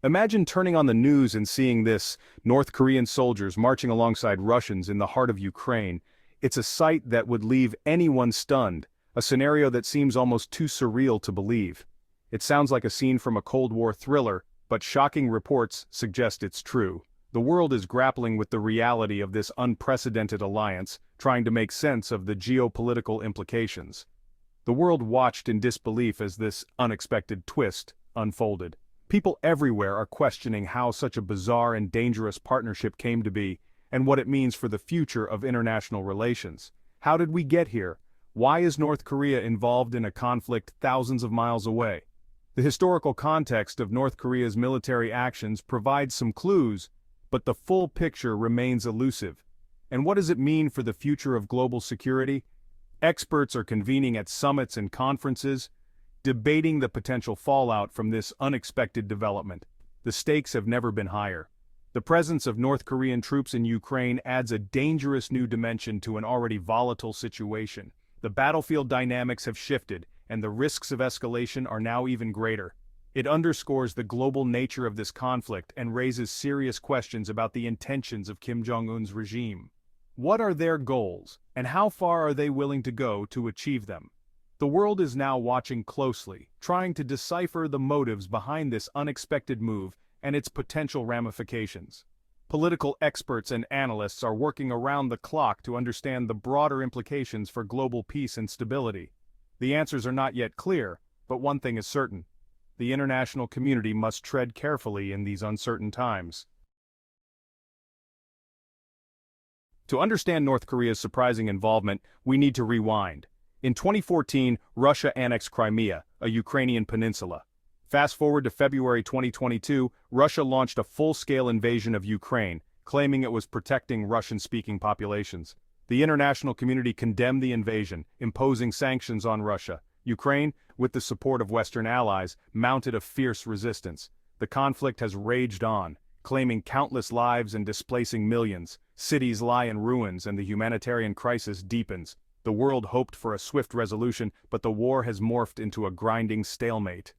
Imagine turning on the news and seeing this: North Korean soldiers marching alongside Russians in the heart of Ukraine. It's a sight that would leave anyone stunned, a scenario that seems almost too surreal to believe. It sounds like a scene from a Cold War thriller, but shocking reports suggest it's true. The world is grappling with the reality of this unprecedented alliance, trying to make sense of the geopolitical implications. The world watched in disbelief as this unexpected twist unfolded. People everywhere are questioning how such a bizarre and dangerous partnership came to be, and what it means for the future of international relations. How did we get here? Why is North Korea involved in a conflict thousands of miles away? The historical context of North Korea's military actions provides some clues, but the full picture remains elusive. And what does it mean for the future of global security? Experts are convening at summits and conferences, debating the potential fallout from this unexpected development. The stakes have never been higher. The presence of North Korean troops in Ukraine adds a dangerous new dimension to an already volatile situation. The battlefield dynamics have shifted, and the risks of escalation are now even greater. It underscores the global nature of this conflict and raises serious questions about the intentions of Kim Jong-un's regime. What are their goals, and how far are they willing to go to achieve them? The world is now watching closely, trying to decipher the motives behind this unexpected move and its potential ramifications. Political experts and analysts are working around the clock to understand the broader implications for global peace and stability. The answers are not yet clear, but one thing is certain: the international community must tread carefully in these uncertain times. To understand North Korea's surprising involvement, we need to rewind. In 2014, Russia annexed Crimea, a Ukrainian peninsula. Fast forward to February 2022, Russia launched a full-scale invasion of Ukraine, claiming it was protecting Russian-speaking populations. The international community condemned the invasion, imposing sanctions on Russia. Ukraine, with the support of Western allies, mounted a fierce resistance. The conflict has raged on, claiming countless lives and displacing millions. Cities lie in ruins and the humanitarian crisis deepens. The world hoped for a swift resolution, but the war has morphed into a grinding stalemate.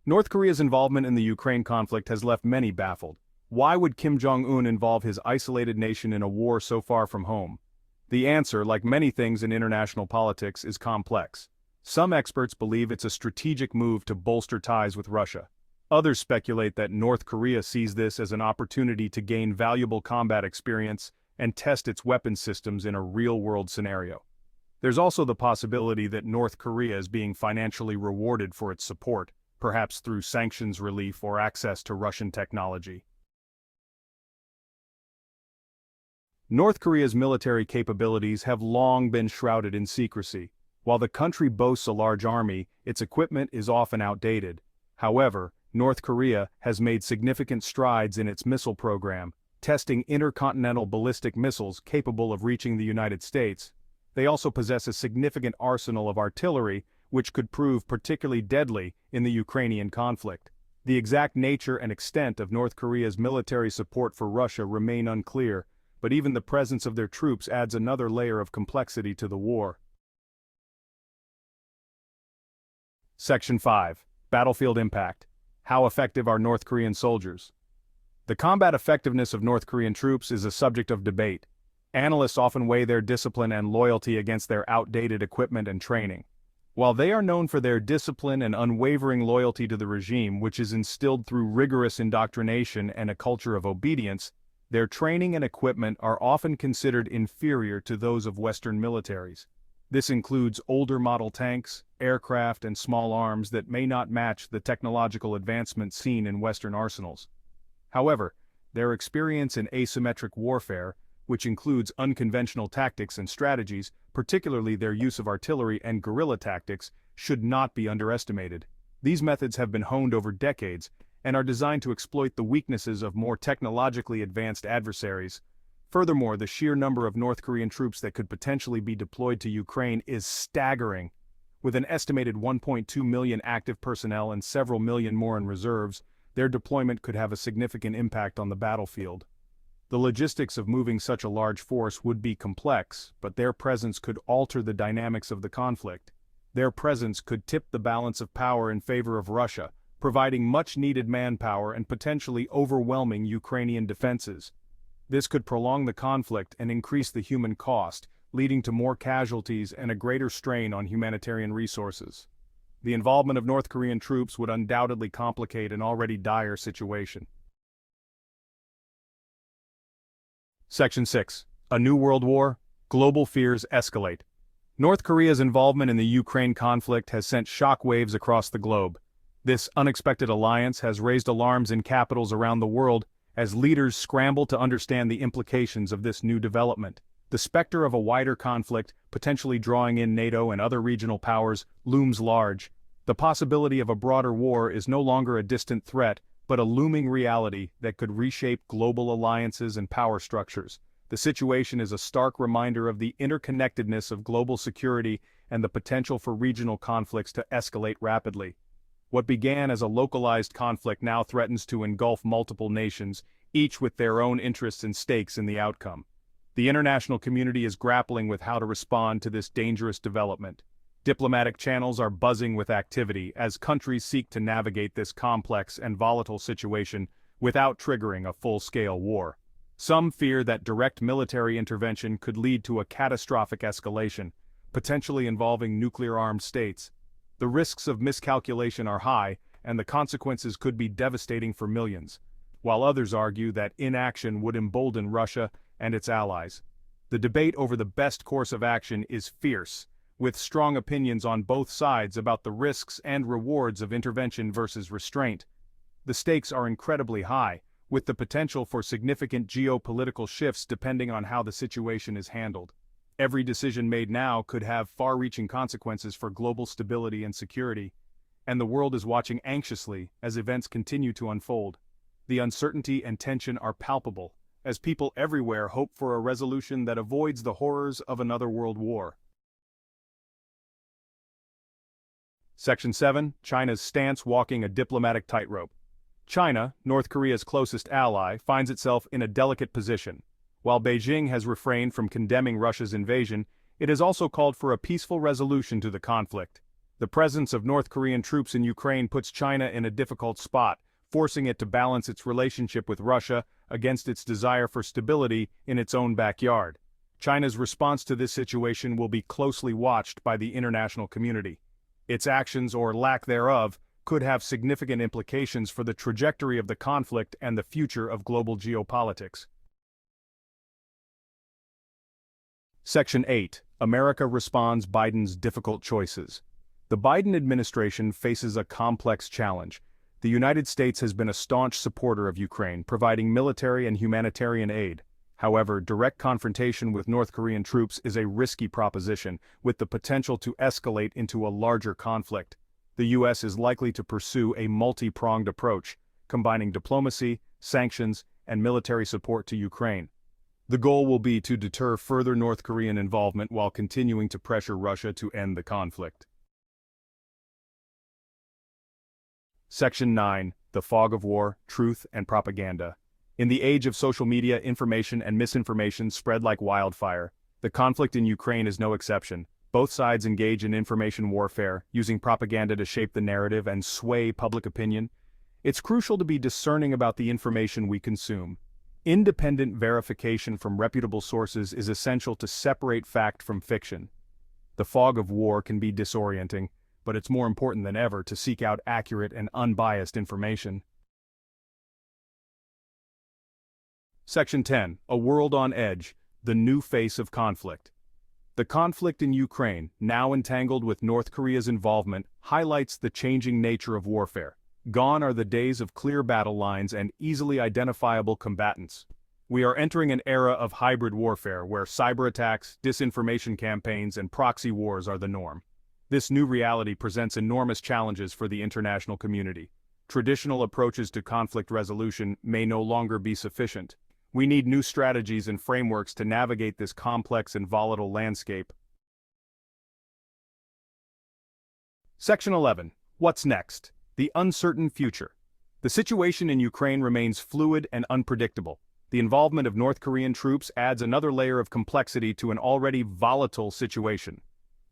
North Korea's involvement in the Ukraine conflict has left many baffled. Why would Kim Jong-un involve his isolated nation in a war so far from home? The answer, like many things in international politics, is complex. Some experts believe it's a strategic move to bolster ties with Russia. Others speculate that North Korea sees this as an opportunity to gain valuable combat experience and test its weapons systems in a real-world scenario. There's also the possibility that North Korea is being financially rewarded for its support, perhaps through sanctions relief or access to Russian technology. North Korea's military capabilities have long been shrouded in secrecy. While the country boasts a large army, its equipment is often outdated. However, North Korea has made significant strides in its missile program, testing intercontinental ballistic missiles capable of reaching the United States. They also possess a significant arsenal of artillery, which could prove particularly deadly in the Ukrainian conflict. The exact nature and extent of North Korea's military support for Russia remain unclear, but even the presence of their troops adds another layer of complexity to the war. Section 5. Battlefield Impact. How effective are North Korean soldiers? The combat effectiveness of North Korean troops is a subject of debate. Analysts often weigh their discipline and loyalty against their outdated equipment and training. While they are known for their discipline and unwavering loyalty to the regime, which is instilled through rigorous indoctrination and a culture of obedience, their training and equipment are often considered inferior to those of Western militaries. This includes older model tanks, aircraft, and small arms that may not match the technological advancements seen in Western arsenals. However, their experience in asymmetric warfare, which includes unconventional tactics and strategies, particularly their use of artillery and guerrilla tactics, should not be underestimated. These methods have been honed over decades and are designed to exploit the weaknesses of more technologically advanced adversaries. Furthermore, the sheer number of North Korean troops that could potentially be deployed to Ukraine is staggering. With an estimated 1.2 million active personnel and several million more in reserves, their deployment could have a significant impact on the battlefield. The logistics of moving such a large force would be complex, but their presence could alter the dynamics of the conflict. Their presence could tip the balance of power in favor of Russia, providing much-needed manpower and potentially overwhelming Ukrainian defenses. This could prolong the conflict and increase the human cost, leading to more casualties and a greater strain on humanitarian resources. The involvement of North Korean troops would undoubtedly complicate an already dire situation. Section 6. A New World War. Global fears escalate. North Korea's involvement in the Ukraine conflict has sent shockwaves across the globe. This unexpected alliance has raised alarms in capitals around the world as leaders scramble to understand the implications of this new development. The specter of a wider conflict, potentially drawing in NATO and other regional powers, looms large. The possibility of a broader war is no longer a distant threat, but a looming reality that could reshape global alliances and power structures. The situation is a stark reminder of the interconnectedness of global security and the potential for regional conflicts to escalate rapidly. What began as a localized conflict now threatens to engulf multiple nations, each with their own interests and stakes in the outcome. The international community is grappling with how to respond to this dangerous development. Diplomatic channels are buzzing with activity as countries seek to navigate this complex and volatile situation without triggering a full-scale war. Some fear that direct military intervention could lead to a catastrophic escalation, potentially involving nuclear-armed states. The risks of miscalculation are high, and the consequences could be devastating for millions, while others argue that inaction would embolden Russia and its allies. The debate over the best course of action is fierce, with strong opinions on both sides about the risks and rewards of intervention versus restraint. The stakes are incredibly high, with the potential for significant geopolitical shifts depending on how the situation is handled. Every decision made now could have far-reaching consequences for global stability and security, and the world is watching anxiously as events continue to unfold. The uncertainty and tension are palpable, as people everywhere hope for a resolution that avoids the horrors of another world war. Section 7. China's stance walking a diplomatic tightrope. China, North Korea's closest ally, finds itself in a delicate position. While Beijing has refrained from condemning Russia's invasion, it has also called for a peaceful resolution to the conflict. The presence of North Korean troops in Ukraine puts China in a difficult spot, forcing it to balance its relationship with Russia against its desire for stability in its own backyard. China's response to this situation will be closely watched by the international community. Its actions, or lack thereof, could have significant implications for the trajectory of the conflict and the future of global geopolitics. Section 8. America responds Biden's difficult choices. The Biden administration faces a complex challenge. The United States has been a staunch supporter of Ukraine, providing military and humanitarian aid. However, direct confrontation with North Korean troops is a risky proposition, with the potential to escalate into a larger conflict. The U.S. is likely to pursue a multi-pronged approach, combining diplomacy, sanctions, and military support to Ukraine. The goal will be to deter further North Korean involvement while continuing to pressure Russia to end the conflict. Section 9. The Fog of War, Truth and Propaganda. In the age of social media, information and misinformation spread like wildfire. The conflict in Ukraine is no exception. Both sides engage in information warfare, using propaganda to shape the narrative and sway public opinion. It's crucial to be discerning about the information we consume. Independent verification from reputable sources is essential to separate fact from fiction. The fog of war can be disorienting, but it's more important than ever to seek out accurate and unbiased information. Section 10. A World on Edge, the New Face of Conflict. The conflict in Ukraine, now entangled with North Korea's involvement, highlights the changing nature of warfare. Gone are the days of clear battle lines and easily identifiable combatants. We are entering an era of hybrid warfare where cyber attacks, disinformation campaigns, and proxy wars are the norm. This new reality presents enormous challenges for the international community. Traditional approaches to conflict resolution may no longer be sufficient. We need new strategies and frameworks to navigate this complex and volatile landscape. Section 11. What's next? The uncertain future. The situation in Ukraine remains fluid and unpredictable. The involvement of North Korean troops adds another layer of complexity to an already volatile situation.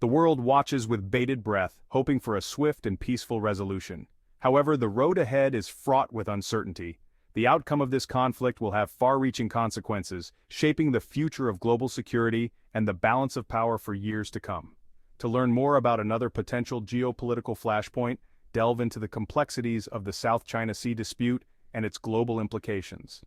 The world watches with bated breath, hoping for a swift and peaceful resolution. However, the road ahead is fraught with uncertainty. The outcome of this conflict will have far-reaching consequences, shaping the future of global security and the balance of power for years to come. To learn more about another potential geopolitical flashpoint, delve into the complexities of the South China Sea dispute and its global implications.